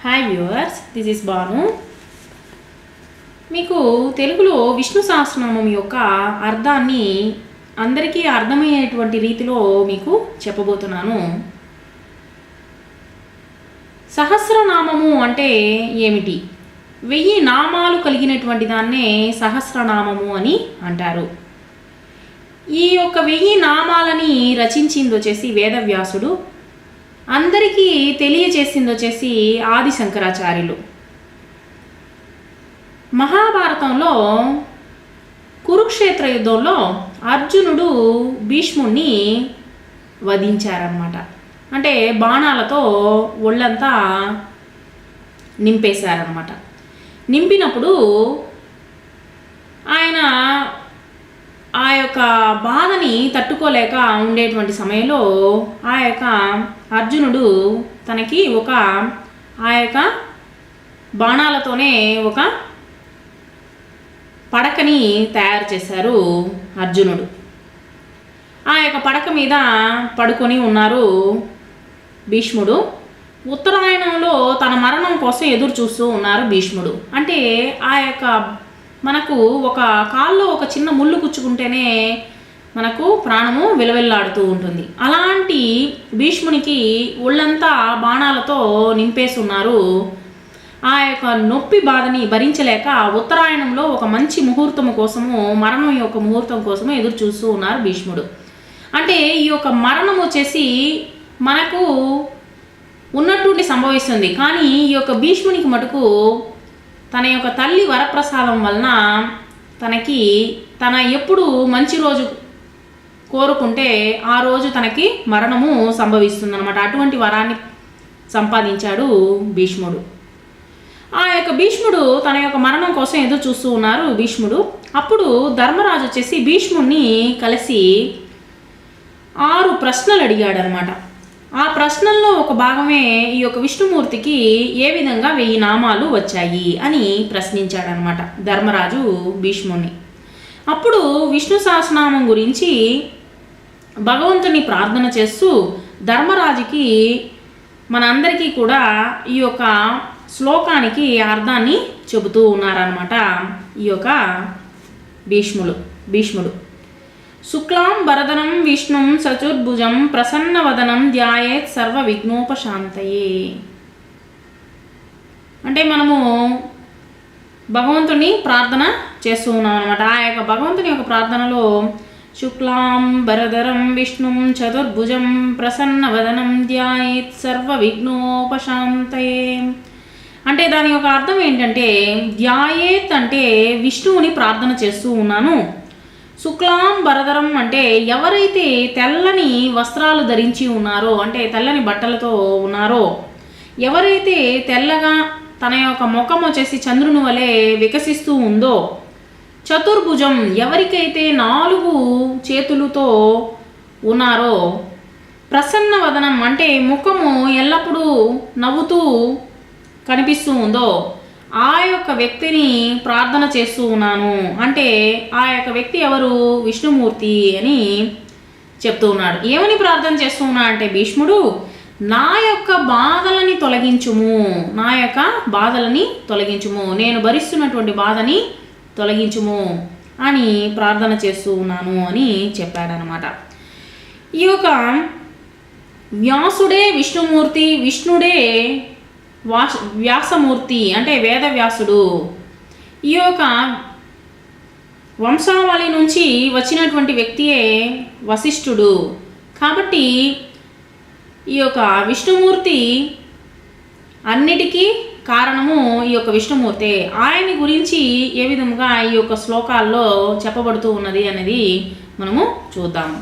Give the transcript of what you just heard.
Hi viewers, this is Banu. మీకు తెలుగులో విష్ణు సహస్రనామం యొక్క అర్థాన్ని అందరికీ అర్థమయ్యేటువంటి రీతిలో మీకు చెప్పబోతున్నాను. సహస్రనామము అంటే ఏమిటి? 1000 నామాలు కలిగినటువంటి దాన్నే సహస్రనామము అని అంటారు. ఈ యొక్క 1000 నామాలని రచించింది వచ్చేసి వేదవ్యాసుడు. అందరికీ తెలియజేసింది వచ్చేసి ఆది శంకరాచార్యులు. మహాభారతంలో కురుక్షేత్ర యుద్ధంలో అర్జునుడు భీష్ముణ్ణి వధించారన్నమాట. అంటే బాణాలతో ఒళ్ళంతా నింపేశారన్నమాట. నింపినప్పుడు ఆయన ఆ యొక్క బాధని తట్టుకోలేక ఉండేటువంటి సమయంలో ఆ యొక్క అర్జునుడు తనకి ఆ యొక్క బాణాలతోనే ఒక పడకని తయారు చేశారు అర్జునుడు. ఆ యొక్క పడక మీద పడుకొని ఉన్నారు భీష్ముడు. ఉత్తరాయణంలో తన మరణం కోసం ఎదురు చూస్తూ ఉన్నారు భీష్ముడు. అంటే ఆ యొక్క మనకు ఒక కాల్లో ఒక చిన్న ముళ్ళు గుచ్చుకుంటేనే మనకు ప్రాణము విలవిల్లాడుతూ ఉంటుంది. అలాంటి భీష్మునికి ఒళ్ళంతా బాణాలతో నింపేస్తున్నారు. ఆ యొక్క నొప్పి బాధని భరించలేక ఉత్తరాయణంలో ఒక మంచి ముహూర్తం కోసము, మరణం యొక్క ముహూర్తం కోసము ఎదురు చూస్తూ ఉన్నారు భీష్ముడు. అంటే ఈ యొక్క మరణం వచ్చేసి మనకు ఉన్నట్టుండి సంభవిస్తుంది. కానీ ఈ యొక్క భీష్మునికి మటుకు తన యొక్క తల్లి వరప్రసాదం వలన తన ఎప్పుడు మంచి రోజు కోరుకుంటే ఆ రోజు తనకి మరణము సంభవిస్తుందన్నమాట. అటువంటి వరాన్ని సంపాదించాడు భీష్ముడు. ఆ యొక్క భీష్ముడు తన యొక్క మరణం కోసం ఎదురు చూస్తూ ఉన్నారు భీష్ముడు. అప్పుడు ధర్మరాజు వచ్చేసి భీష్ముడిని కలిసి 6 ప్రశ్నలు అడిగాడనమాట. ఆ ప్రశ్నల్లో ఒక భాగమే ఈ యొక్క విష్ణుమూర్తికి ఏ విధంగా 1000 నామాలు వచ్చాయి అని ప్రశ్నించాడనమాట ధర్మరాజు భీష్ముడిని. అప్పుడు విష్ణు సహస్రనామం గురించి భగవంతుని ప్రార్థన చేస్తూ ధర్మరాజుకి మనందరికీ కూడా ఈ యొక్క శ్లోకానికి అర్థాన్ని చెబుతూ ఉన్నారనమాట ఈ యొక్క భీష్ముడు. శుక్లాం వరదనం విష్ణుం చతుర్భుజం ప్రసన్నవదనం ధ్యాయేత్ సర్వ విఘ్నోపశాంతయే. అంటే మనము భగవంతుని ప్రార్థన చేస్తూ ఉన్నాం అనమాట. ఆ యొక్క భగవంతుని యొక్క ప్రార్థనలో శుక్లాం వరదరం విష్ణుం చతుర్భుజం ప్రసన్నవదనం ధ్యాయేత్ సర్వ విఘ్నోపశాంతయే. అంటే దాని యొక్క అర్థం ఏంటంటే, ధ్యాయేత్ అంటే విష్ణువుని ప్రార్థన చేస్తూ ఉన్నాను. శుక్లాం వరదరం అంటే ఎవరైతే తెల్లని వస్త్రాలు ధరించి ఉన్నారో, అంటే తెల్లని బట్టలతో ఉన్నారో, ఎవరైతే తెల్లగా తన యొక్క ముఖం వచ్చేసి చంద్రుని వలె వికసిస్తూ ఉందో, చతుర్భుజం ఎవరికైతే 4 చేతులతో ఉన్నారో, ప్రసన్న వదనం అంటే ముఖము ఎల్లప్పుడూ నవ్వుతూ కనిపిస్తూ ఉందో, ఆ యొక్క వ్యక్తిని ప్రార్థన చేస్తూ ఉన్నాను. అంటే ఆ యొక్క వ్యక్తి ఎవరు? విష్ణుమూర్తి అని చెప్తూ ఉన్నాడు. ఏమని ప్రార్థన చేస్తూ ఉన్నా అంటే భీష్ముడు, నా యొక్క బాధలని తొలగించుము, నేను భరిస్తున్నటువంటి బాధని తొలగించుము అని ప్రార్థన చేస్తూ ఉన్నాను అని చెప్పాడనమాట. ఈ యొక్క వ్యాసుడే విష్ణుమూర్తి, విష్ణుడే వ్యాసమూర్తి అంటే వేదవ్యాసుడు. ఈ యొక్క వంశావళి నుంచి వచ్చినటువంటి వ్యక్తియే వశిష్ఠుడు. కాబట్టి ఈ యొక్క విష్ణుమూర్తి అన్నిటికీ కారణము ఈ యొక్క విష్ణుమూర్తే. ఆయన గురించి ఏ విధంగా ఈ యొక్క శ్లోకాల్లో చెప్పబడుతూ ఉన్నది అనేది మనము చూద్దాము.